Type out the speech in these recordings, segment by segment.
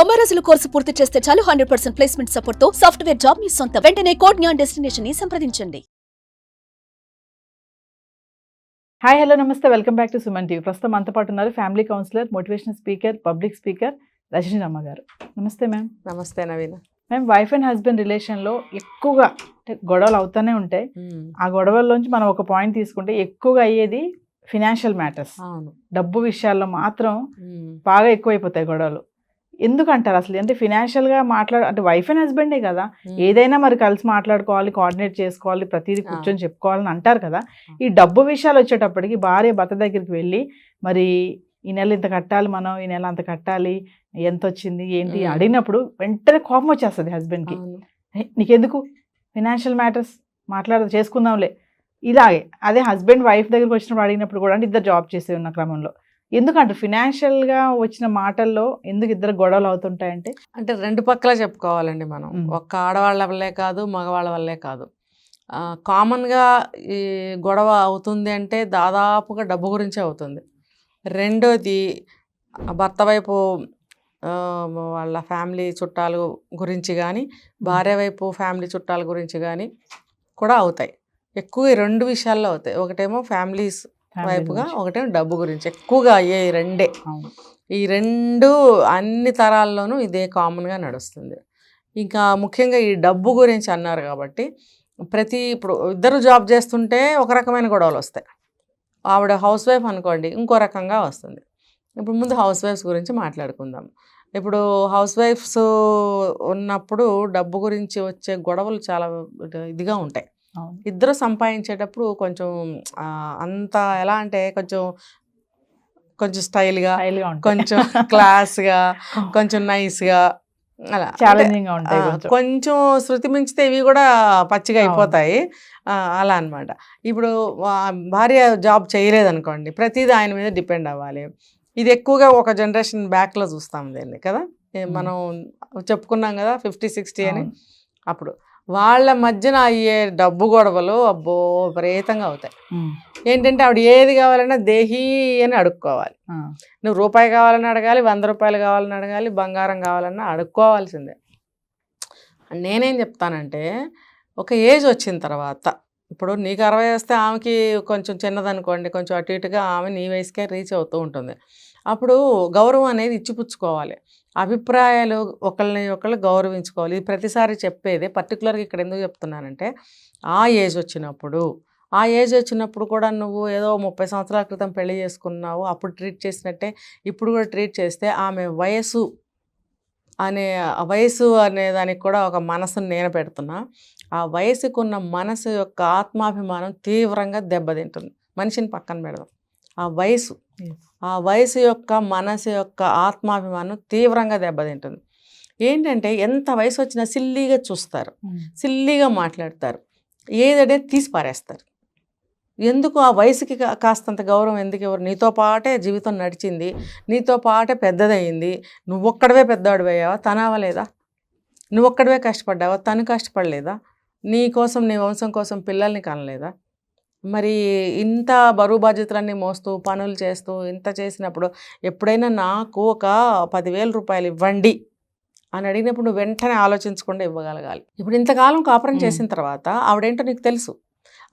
90 రోజుల కోర్సు పూర్తి చేస్తే చాలు 100% ప్లేస్మెంట్ సపోర్ట్ తో సాఫ్ట్వేర్ జాబ్ మీ సొంతం. వెంటనే కోడ్ జ్ఞాన్ డెస్టినేషన్ ని సంప్రదించండి. హాయ్ హలో నమస్తే, welcome back to Suman TV. ప్రస్తుతం మనతో పాటు ఉన్నారు family counsellor, motivational speaker, public speaker Rajani Ramma గారు. నమస్తే మ్యామ్. నమస్తే Naveena. Ma'am, wife and husband రిలేషన్లో ఎక్కువగా గొడవలు అవుతూనే ఉంటాయి. ఆ గొడవల్లోంచి మనం ఒక పాయింట్ తీసుకుంటే ఎక్కువగా అయ్యేది ఫినాన్షియల్ మ్యాటర్స్. డబ్బు విషయాల్లో మాత్రం బాగా ఎక్కువైపోతాయి గొడవలు. ఎందుకంటారు అసలు? అంటే ఫినాన్షియల్గా అంటే వైఫ్ అండ్ హస్బెండే కదా, ఏదైనా మరి కలిసి మాట్లాడుకోవాలి, కోఆర్డినేట్ చేసుకోవాలి, ప్రతిదీ కూర్చొని చెప్పుకోవాలని అంటారు కదా. ఈ డబ్బు విషయాలు వచ్చేటప్పటికి భార్య భర్త దగ్గరికి వెళ్ళి మరి ఈ నెల ఇంత కట్టాలి, మనం ఈ నెల అంత కట్టాలి, ఎంత వచ్చింది ఏంటి అడిగినప్పుడు వెంటనే కోపం వచ్చేస్తుంది హస్బెండ్కి. నీకెందుకు ఫినాన్షియల్ మ్యాటర్స్ చేసుకుందాంలే ఇలాగే. అదే హస్బెండ్ వైఫ్ దగ్గరికి వచ్చినప్పుడు అడిగినప్పుడు కూడా, అంటే ఇద్దరు జాబ్ చేసే ఉన్న క్రమంలో ఎందుకంటే ఫినాన్షియల్గా వచ్చిన మాటల్లో ఎందుకు ఇద్దరు గొడవలు అవుతుంటాయంటే, అంటే రెండు పక్కల చెప్పుకోవాలండి మనం. ఒక్క ఆడవాళ్ళ వల్లే కాదు, మగవాళ్ళ వల్లే కాదు. కామన్గా ఈ గొడవ అవుతుంది అంటే దాదాపుగా డబ్బు గురించే అవుతుంది. రెండోది భర్త వైపు వాళ్ళ ఫ్యామిలీ చుట్టాలు గురించి కానీ, భార్య వైపు ఫ్యామిలీ చుట్టాల గురించి కానీ కూడా అవుతాయి. ఎక్కువ ఈ రెండు విషయాల్లో అవుతాయి. ఒకటేమో ఫ్యామిలీస్ వైపుగా, ఒకటేమో డబ్బు గురించి ఎక్కువగా అయ్యే రెండే. ఈ రెండు అన్ని తరాల్లోనూ ఇదే కామన్గా నడుస్తుంది. ఇంకా ముఖ్యంగా ఈ డబ్బు గురించి అన్నారు కాబట్టి, ఇప్పుడు ఇద్దరు జాబ్ చేస్తుంటే ఒక రకమైన గొడవలు వస్తాయి. ఆవిడ హౌస్ వైఫ్ అనుకోండి, ఇంకో రకంగా వస్తుంది. ఇప్పుడు ముందు హౌస్ వైఫ్స్ గురించి మాట్లాడుకుందాం. ఇప్పుడు హౌస్ వైఫ్స్ ఉన్నప్పుడు డబ్బు గురించి వచ్చే గొడవలు చాలా ఇదిగా ఉంటాయి. ఇద్దరు సంపాదించేటప్పుడు కొంచెం అంత ఎలా అంటే కొంచెం స్టైల్గా, కొంచెం క్లాస్గా, కొంచెం నైస్గా, అలా ఛాలెంజింగ్గా ఉంటాయి. కొంచెం శృతి మించితే ఇవి కూడా పచ్చిగా అయిపోతాయి, అలా అనమాట. ఇప్పుడు భార్య జాబ్ చేయలేదనుకోండి, ప్రతిదీ ఆయన మీద డిపెండ్ అవ్వాలి. ఇది ఎక్కువగా ఒక జనరేషన్ బ్యాక్లో చూస్తాం దీన్ని కదా. మనం చెప్పుకున్నాం కదా 50-60 అని. అప్పుడు వాళ్ళ మధ్యన అయ్యే డబ్బు గొడవలు అబ్బో విపరీతంగా అవుతాయి. ఏంటంటే ఆవిడ ఏది కావాలన్నా దేహీ అని అడుక్కోవాలి. నువ్వు రూపాయి కావాలని అడగాలి, 100 రూపాయలు కావాలని అడగాలి, బంగారం కావాలన్నా అడుక్కోవాల్సిందే. నేనేం చెప్తానంటే, ఒక ఏజ్ వచ్చిన తర్వాత, ఇప్పుడు నీకు 60 వస్తే ఆమెకి కొంచెం చిన్నదనుకోండి, కొంచెం అటు ఇటుగా ఆమె నీ వయసుకే రీచ్ అవుతూ ఉంటుంది. అప్పుడు గౌరవం అనేది ఇచ్చిపుచ్చుకోవాలి. అభిప్రాయాలు ఒకళ్ళు గౌరవించుకోవాలి. ఇది ప్రతిసారి చెప్పేదే. పర్టికులర్గా ఇక్కడ ఎందుకు చెప్తున్నానంటే, ఆ ఏజ్ వచ్చినప్పుడు కూడా నువ్వు ఏదో 30 సంవత్సరాల క్రితం పెళ్లి చేసుకున్నావు, అప్పుడు ట్రీట్ చేసినట్టే ఇప్పుడు కూడా ట్రీట్ చేస్తే, ఆమె వయసు అనే దానికి కూడా ఒక మనసును నేను పెడుతున్నా. ఆ వయసుకున్న మనసు యొక్క ఆత్మాభిమానం తీవ్రంగా దెబ్బతింటుంది. మనిషిని పక్కన పెడదాం, ఆ వయసు యొక్క మనసు యొక్క ఆత్మాభిమానం తీవ్రంగా దెబ్బతింటుంది. ఏంటంటే ఎంత వయసు వచ్చినా సిల్లీగా చూస్తారు, సిల్లీగా మాట్లాడతారు, ఏదంటే తీసి పారేస్తారు. ఎందుకు ఆ వయసుకి కాస్తంత గౌరవం ఎందుకు ఎవరు? నీతో పాటే జీవితం నడిచింది, నీతో పాటే పెద్దదయ్యింది, నువ్వొక్కడవే పెద్దవాడు అయ్యావా, తనవలేదా? నువ్వొక్కడవే కష్టపడ్డావా, తను కష్టపడలేదా? నీ కోసం, నీ వంశం కోసం పిల్లల్ని కనలేదా? మరి ఇంత బరువు బాధ్యతలన్నీ మోస్తూ పనులు చేస్తూ ఇంత చేసినప్పుడు ఎప్పుడైనా నాకు ఒక 10,000 రూపాయలు ఇవ్వండి అని అడిగినప్పుడు నువ్వు వెంటనే ఆలోచించకుండా ఇవ్వగలగాలి. ఇప్పుడు ఇంతకాలం కాపురం చేసిన తర్వాత ఆవిడేంటో నీకు తెలుసు,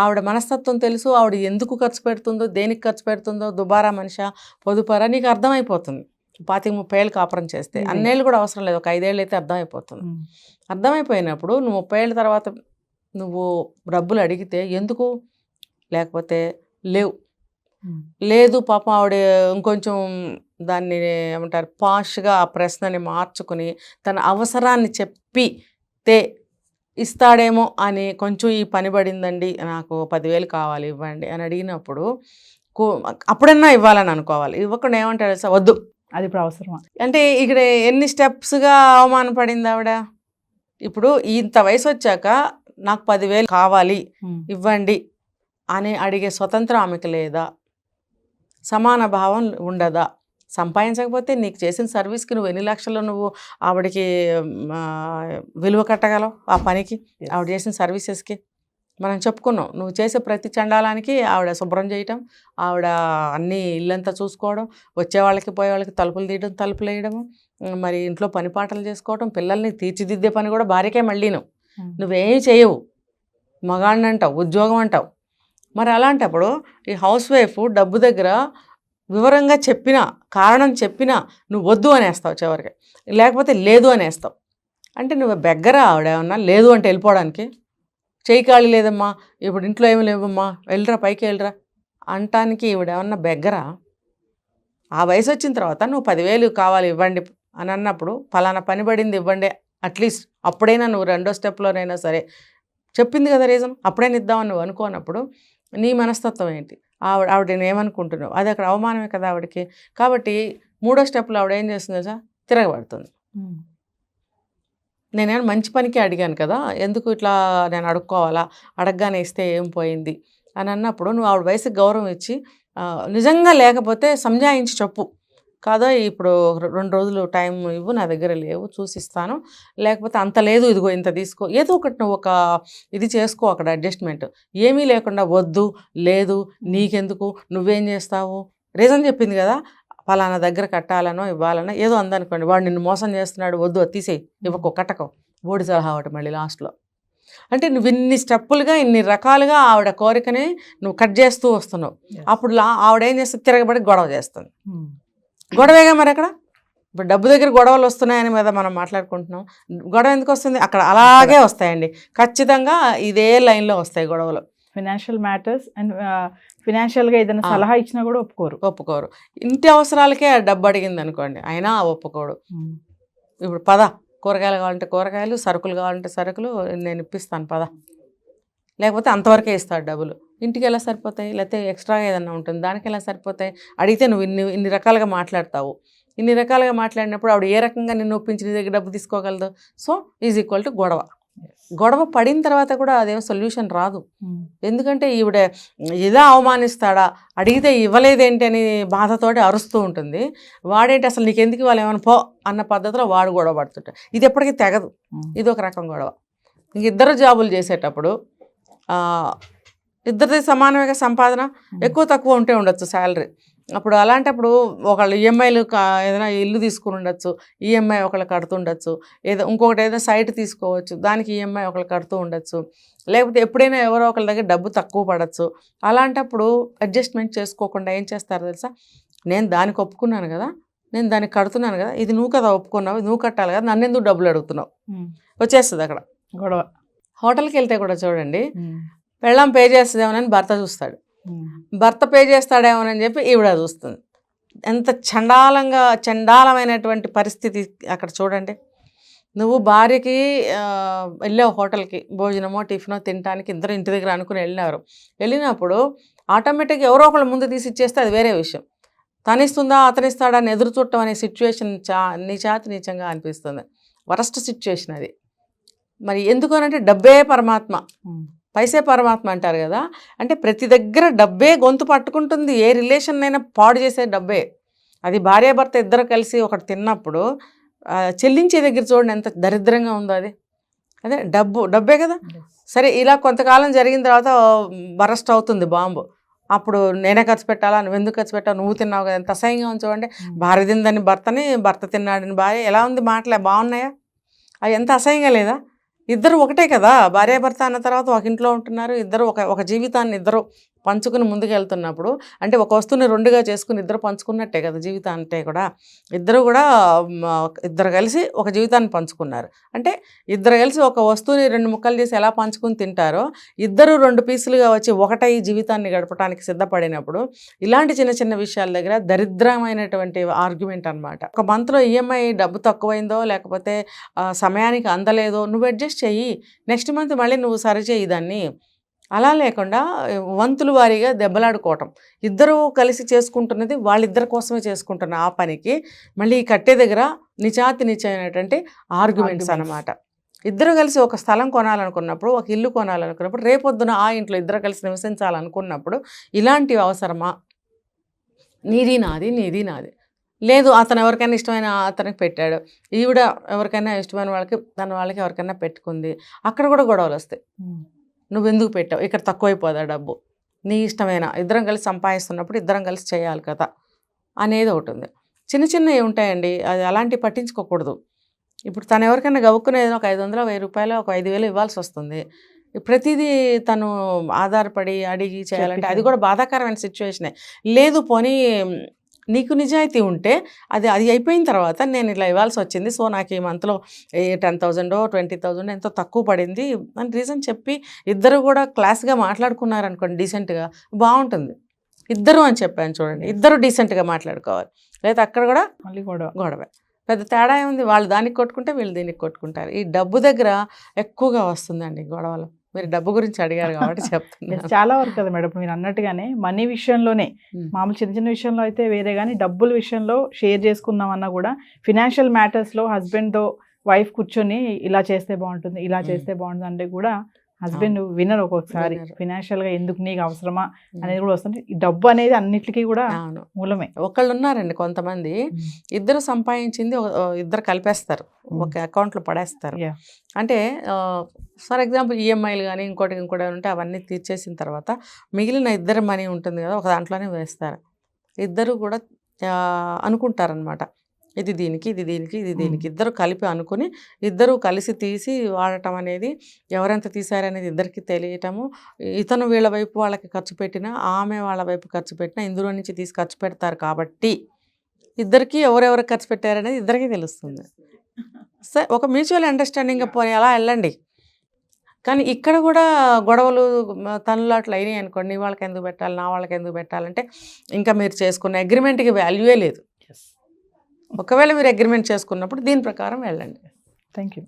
ఆవిడ మనస్తత్వం తెలుసు, ఆవిడ ఎందుకు ఖర్చు పెడుతుందో, దేనికి ఖర్చు పెడుతుందో, దుబారా మనిషా పొదుపారా నీకు అర్థమైపోతుంది. 25-30 ఏళ్ళు కాపురం చేస్తే, అన్నేళ్ళు కూడా అవసరం లేదు, ఒక 5 ఏళ్ళు అయితే అర్థమైపోతుంది. అర్థమైపోయినప్పుడు నువ్వు 30 ఏళ్ళ తర్వాత నువ్వు డబ్బులు అడిగితే ఎందుకు, లేకపోతే లేదు పాపం ఆవిడ ఇంకొంచెం దాన్ని ఏమంటారు పాష్గా ఆ ప్రశ్నని మార్చుకుని తన అవసరాన్ని చెప్పితే ఇస్తాడేమో అని కొంచెం ఈ పని పడిందండి, నాకు 10,000 కావాలి ఇవ్వండి అని అడిగినప్పుడు అప్పుడన్నా ఇవ్వాలని అనుకోవాలి. ఇవ్వకుండా ఏమంటాడు, వద్దు అది ఇప్పుడు అవసరమా అంటే ఇక్కడ ఎన్ని స్టెప్స్గా అవమానపడింది ఆవిడ. ఇప్పుడు ఇంత వయసు వచ్చాక నాకు 10,000 కావాలి ఇవ్వండి అని అడిగే స్వతంత్రం ఆమెకు లేదా? సమాన భావం ఉండదా? సంపాదించకపోతే నీకు చేసిన సర్వీస్కి నువ్వు ఎన్ని లక్షలు నువ్వు ఆవిడకి విలువ కట్టగలవు? ఆ పనికి, ఆవిడ చేసిన సర్వీసెస్కి మనం చెప్పుకున్నాం, నువ్వు చేసే ప్రతి చండాలానికి ఆవిడ శుభ్రం చేయటం, ఆవిడ అన్నీ ఇల్లంతా చూసుకోవడం, వచ్చేవాళ్ళకి పోయేవాళ్ళకి తలుపులు తీయడం, తలుపులు వేయడము, మరి ఇంట్లో పని పాటలు చేసుకోవడం, పిల్లల్ని తీర్చిదిద్దే పని కూడా భార్యకే మళ్ళీ నువ్వేం చేయవు, మగాడిని అంటావు, ఉద్యోగం అంటావు. మరి అలాంటప్పుడు ఈ హౌస్ వైఫ్ డబ్బు దగ్గర వివరంగా చెప్పినా, కారణం చెప్పినా నువ్వు వద్దు అనేస్తావు చివరికి, లేకపోతే లేదు అనేస్తావు. అంటే నువ్వు బెగ్గర ఆవిడ ఏమన్నా లేదు అంటే వెళ్ళిపోవడానికి, చేయి ఖాళీ లేదమ్మా, ఇప్పుడు ఇంట్లో ఏమి లేవమ్మా, వెళ్ళరా పైకి వెళ్ళరా అంటానికి ఈవిడ ఏమన్నా బెగ్గర? ఆ వయసు వచ్చిన తర్వాత నువ్వు 10,000 కావాలి ఇవ్వండి అని అన్నప్పుడు, ఫలానా పని పడింది ఇవ్వండి, అట్లీస్ట్ అప్పుడైనా నువ్వు రెండో స్టెప్లోనైనా సరే చెప్పింది కదా రీజన్, అప్పుడైనా ఇద్దామని నువ్వు అనుకోనప్పుడు నీ మనస్తత్వం ఏంటి? ఆవిడని ఏమనుకుంటున్నావు? అది అక్కడ అవమానమే కదా ఆవిడకి. కాబట్టి మూడో స్టెప్లో ఆవిడ ఏం చేస్తుందో సార్, తిరగబడుతుంది. నేనేమో మంచి పనికి అడిగాను కదా, ఎందుకు ఇట్లా నేను అడుక్కోవాలా, అడగగానే ఇస్తే ఏం పోయింది అని అన్నప్పుడు నువ్వు ఆవిడ వయసుకి గౌరవం ఇచ్చి నిజంగా లేకపోతే సంజాయించి చెప్పు, కాదా ఇప్పుడు 2 రోజులు టైం ఇవ్వు, నా దగ్గర లేవు చూసిస్తాను, లేకపోతే అంత లేదు ఇదిగో ఇంత తీసుకో, ఏదో ఒకటి నువ్వు ఒక ఇది చేసుకో అక్కడ అడ్జస్ట్మెంట్. ఏమీ లేకుండా వద్దు లేదు నీకెందుకు నువ్వేం చేస్తావు, రీజన్ చెప్పింది కదా, ఫలానా దగ్గర కట్టాలనో ఇవ్వాలనో ఏదో అందనుకోండి, వాడు నిన్ను మోసం చేస్తున్నాడు, వద్దు అది తీసేయి, ఇవ్వకో కట్టకో, బోడి సలహా ఒకటి మళ్ళీ లాస్ట్లో. అంటే నువ్వు ఇన్ని స్టెప్పులుగా ఇన్ని రకాలుగా ఆవిడ కోరికని నువ్వు కట్ చేస్తూ వస్తున్నావు. అప్పుడు ఆవిడ ఏం చేస్తుంది, తిరగబడి గొడవ చేస్తుంది. గొడవేగా మరి అక్కడ ఇప్పుడు డబ్బు దగ్గర గొడవలు వస్తున్నాయని మీద మనం మాట్లాడుకుంటున్నాం. గొడవ ఎందుకు వస్తుంది? అక్కడ అలాగే వస్తాయండి, ఖచ్చితంగా ఇదే లైన్లో వస్తాయి గొడవలు. ఫినాన్షియల్ మ్యాటర్స్ అండ్ ఫినాన్షియల్గా ఏదైనా సలహా ఇచ్చినా కూడా ఒప్పుకోరు. ఇంటి అవసరాలకే డబ్బు అడిగింది అనుకోండి, అయినా ఒప్పుకోడు. ఇప్పుడు పద, కూరగాయలు కావాలంటే కూరగాయలు, సరుకులు కావాలంటే సరుకులు నేను ఇప్పిస్తాను పద, లేకపోతే అంతవరకే ఇస్తాడు డబ్బులు. ఇంటికి ఎలా సరిపోతాయి? లేకపోతే ఎక్స్ట్రాగా ఏదన్నా ఉంటుంది, దానికి ఎలా సరిపోతాయి? అడిగితే నువ్వు ఇన్ని రకాలుగా మాట్లాడతావు. ఇన్ని రకాలుగా మాట్లాడినప్పుడు ఆవిడ ఏ రకంగా నిన్ను ఒప్పించి నీ దగ్గర డబ్బు తీసుకోగలదు? సో ఈజ్ ఈక్వల్ టు గొడవ. గొడవ పడిన తర్వాత కూడా అదేం సొల్యూషన్ రాదు. ఎందుకంటే ఈవిడ ఇలా అవమానిస్తాడా, అడిగితే ఇవ్వలేదేంటి అని బాధతోటి అరుస్తూ ఉంటుంది. వాడేంటి అసలు నీకెందుకు ఇవ్వాలి, ఏమైనా పో అన్న పద్ధతిలో వాడు గొడవ పడుతుంటాడు. ఇది ఎప్పటికీ తెగదు, ఇది ఒక రకం గొడవ. ఇంక ఇద్దరు జాబులు చేసేటప్పుడు ఇద్దరిది సమానమే సంపాదన, ఎక్కువ తక్కువ ఉంటే ఉండొచ్చు శాలరీ. అప్పుడు అలాంటప్పుడు ఒకళ్ళు ఈఎంఐలు ఏదైనా ఇల్లు తీసుకుని ఉండొచ్చు, ఈఎంఐ ఒకళ్ళు కడుతుండొచ్చు, ఇంకొకటి ఏదైనా సైట్ తీసుకోవచ్చు, దానికి ఈఎంఐ ఒకళ్ళు కడుతూ ఉండొచ్చు, లేకపోతే ఎప్పుడైనా ఎవరో ఒకళ్ళ దగ్గర డబ్బు తక్కువ పడవచ్చు. అలాంటప్పుడు అడ్జస్ట్మెంట్ చేసుకోకుండా ఏం చేస్తారో తెలుసా, నేను దానికి ఒప్పుకున్నాను కదా, నేను దానికి కడుతున్నాను కదా, ఇది నువ్వు కదా ఒప్పుకున్నావు, నువ్వు కట్టాలి కదా, నన్ను ఎందుకు డబ్బులు అడుగుతున్నావు, వచ్చేస్తుంది అక్కడ గొడవ. హోటల్కి వెళ్తే కూడా చూడండి, పెళ్ళాం పే చేస్తుందేమోనని భర్త చూస్తాడు, భర్త పే చేస్తాడేమోనని చెప్పి ఈవిడ చూస్తుంది. ఎంత చండాలమైనటువంటి పరిస్థితి అక్కడ చూడండి. నువ్వు భార్యకి వెళ్ళావు హోటల్కి, భోజనమో టిఫినో తినడానికి, ఇద్దరు ఇంటి దగ్గర అనుకుని వెళ్ళినప్పుడు ఆటోమేటిక్గా ఎవరో ఒకళ్ళు ముందు తీసి ఇచ్చేస్తే అది వేరే విషయం. తనిస్తుందా అతనిస్తాడా అని ఎదురు చూడటం అనే సిచ్యువేషన్ నీచంగా అనిపిస్తుంది. వరస్ట్ సిచ్యువేషన్ అది. మరి ఎందుకనంటే డబ్బే పరమాత్మ, పైసే పరమాత్మ అంటారు కదా. అంటే ప్రతి దగ్గర డబ్బే గొంతు పట్టుకుంటుంది. ఏ రిలేషన్ అయినా పాడు చేసే డబ్బే. అది భార్యాభర్త ఇద్దరు కలిసి ఒకటి తిన్నప్పుడు చెల్లించే దగ్గర చూడండి ఎంత దరిద్రంగా ఉందో అది. అదే డబ్బే కదా. సరే ఇలా కొంతకాలం జరిగిన తర్వాత బరస్ట్ అవుతుంది బాంబు. అప్పుడు నేనే ఖర్చు పెట్టాలా, నువ్వు ఎందుకు ఖర్చు పెట్టావు, నువ్వు తిన్నావు కదా, ఎంత అసహ్యంగా ఉంది చూడండి. భార్య తిందని భర్తని, భర్త తిన్నాడని భార్య, ఎలా ఉంది మాటలే, బాగున్నాయా? అవి ఎంత అసహ్యంగా లేదా? ఇద్దరు ఒకటే కదా, భార్యాభర్త అన్న తర్వాత ఒక ఇంట్లో ఉంటున్నారు, ఇద్దరు ఒక జీవితాన్ని ఇద్దరు పంచుకుని ముందుకు వెళ్తున్నప్పుడు, అంటే ఒక వస్తువుని రెండుగా చేసుకుని ఇద్దరు పంచుకున్నట్టే కదా జీవితం అంటే కూడా. ఇద్దరు కలిసి ఒక జీవితాన్ని పంచుకున్నారు అంటే, ఇద్దరు కలిసి ఒక వస్తువుని 2 ముక్కలు చేసి ఎలా పంచుకుని తింటారో, ఇద్దరు 2 పీసులుగా వచ్చి ఒకటై జీవితాన్ని గడపడానికి సిద్ధపడినప్పుడు, ఇలాంటి చిన్న చిన్న విషయాల దగ్గర దరిద్రమైనటువంటి ఆర్గ్యుమెంట్ అనమాట. ఒక మంత్లో ఈఎంఐ డబ్బు తక్కువైందో, లేకపోతే సమయానికి అందలేదో, నువ్వు అడ్జస్ట్ చెయ్యి, నెక్స్ట్ మంత్ మళ్ళీ నువ్వు సరిచేయి దాన్ని. అలా లేకుండా వంతుల వారీగా దెబ్బలాడుకోవటం. ఇద్దరు కలిసి చేసుకుంటున్నది వాళ్ళిద్దరి కోసమే చేసుకుంటున్న ఆ పనికి మళ్ళీ కట్టే దగ్గర నిశ్చయమైనటువంటి ఆర్గ్యుమెంట్స్ అన్నమాట. ఇద్దరు కలిసి ఒక స్థలం కొనాలనుకున్నప్పుడు, ఒక ఇల్లు కొనాలనుకున్నప్పుడు, రేపొద్దున ఆ ఇంట్లో ఇద్దరు కలిసి నివసించాలనుకున్నప్పుడు ఇలాంటివి అవసరమా? నీది నాది లేదు, అతను ఎవరికైనా ఇష్టమైన అతనికి పెట్టాడు, ఈవిడ ఎవరికైనా ఇష్టమైన వాళ్ళకి తన వాళ్ళకి ఎవరికైనా పెట్టుకుంది, అక్కడ కూడా గొడవలు వస్తాయి. నువ్వెందుకు పెట్టావు, ఇక్కడ తక్కువైపోదా డబ్బు, నీ ఇష్టమైన, ఇద్దరం కలిసి సంపాదిస్తున్నప్పుడు ఇద్దరం కలిసి చేయాలి కదా అనేది ఒకటి ఉంది. చిన్న చిన్నవి ఉంటాయండి, అది అలాంటివి పట్టించుకోకూడదు. ఇప్పుడు తను ఎవరికైనా గవ్వుకునేది ఒక 500 1000 రూపాయలు ఒక 5000 ఇవ్వాల్సి వస్తుంది. ప్రతిదీ తను ఆధారపడి అడిగి చేయాలంటే అది కూడా బాధాకరమైన సిచ్యువేషనే. లేదు పోనీ నీకు నిజాయితీ ఉంటే అది అయిపోయిన తర్వాత నేను ఇలా ఇవ్వాల్సి వచ్చింది, సో నాకు ఈ మంత్లో 10,000 20,000 ఎంతో తక్కువ పడింది అని రీజన్ చెప్పి ఇద్దరు కూడా క్లాస్గా మాట్లాడుకున్నారనుకోండి, డీసెంట్గా బాగుంటుంది. ఇద్దరు అని చెప్పాను చూడండి, ఇద్దరు డీసెంట్గా మాట్లాడుకోవాలి. లేదా అక్కడ కూడా మళ్ళీ గొడవ. పెద్ద తేడా ఏముంది, వాళ్ళు దానికి కొట్టుకుంటే వీళ్ళు దీనికి కొట్టుకుంటారు. ఈ డబ్బు దగ్గర ఎక్కువగా వస్తుందండి గొడవలు. మీరు డబ్బు గురించి అడిగారు కాబట్టి చెప్తున్నాను. చాలా వరకు కదా మేడం, మీరు అన్నట్టుగానే మనీ విషయంలోనే, మామూలు చిన్న చిన్న విషయంలో అయితే వేరే, కానీ డబ్బుల విషయంలో షేర్ చేసుకుందామన్నా కూడా ఫినాన్షియల్ మ్యాటర్స్లో హస్బెండ్తో వైఫ్ కూర్చొని ఇలా చేస్తే బాగుంటుంది, ఇలా చేస్తే బాగుంటుంది అంటే కూడా హస్బెండ్ వినరు. ఒక్కొక్కసారి ఫినాన్షియల్గా ఎందుకు నీకు అవసరమా అనేది కూడా వస్తుంది. ఈ డబ్బు అనేది అన్నిటికీ కూడా మూలమే. ఒకళ్ళు ఉన్నారండి కొంతమంది, ఇద్దరు సంపాదించింది ఇద్దరు కలిపేస్తారు, ఒక అకౌంట్లో పడేస్తారు. అంటే ఫర్ ఎగ్జాంపుల్ ఈఎంఐలు కానీ ఇంకోటి ఉంటే అవన్నీ తీర్చేసిన తర్వాత మిగిలిన ఇద్దరు మనీ ఉంటుంది కదా, ఒక దాంట్లోనే వేస్తారు. ఇద్దరు కూడా అనుకుంటారనమాట, ఇది దీనికి ఇది దీనికి ఇది దీనికి, ఇద్దరు కలిపి అనుకుని ఇద్దరు కలిసి తీసి వాడటం అనేది, ఎవరెంత తీశారనేది ఇద్దరికి తెలియటము. ఇతను వీళ్ళ వైపు వాళ్ళకి ఖర్చు పెట్టినా, ఆమె వాళ్ళ వైపు ఖర్చు పెట్టినా ఇందులో నుంచి తీసి ఖర్చు పెడతారు కాబట్టి ఇద్దరికి ఎవరెవరు ఖర్చు పెట్టారనేది ఇద్దరికీ తెలుస్తుంది. సరే, ఒక మ్యూచువల్ అండర్స్టాండింగ్ పోనీ అలా వెళ్ళండి. కానీ ఇక్కడ కూడా గొడవలు తనులాట్లు అయినాయి అనుకోండి, నీ వాళ్ళకి ఎందుకు పెట్టాలి, నా వాళ్ళకి ఎందుకు పెట్టాలంటే ఇంకా మీరు చేసుకున్న అగ్రిమెంట్కి వాల్యూయే లేదు. ఒకవేళ మీరు అగ్రిమెంట్ చేసుకున్నప్పుడు దీని ప్రకారం వెళ్ళండి. Thank you.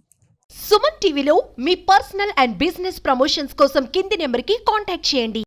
సుమన్ టీవీలో మీ పర్సనల్ అండ్ బిజినెస్ ప్రమోషన్స్ కోసం కింది నెంబర్కి కాంటాక్ట్ చేయండి.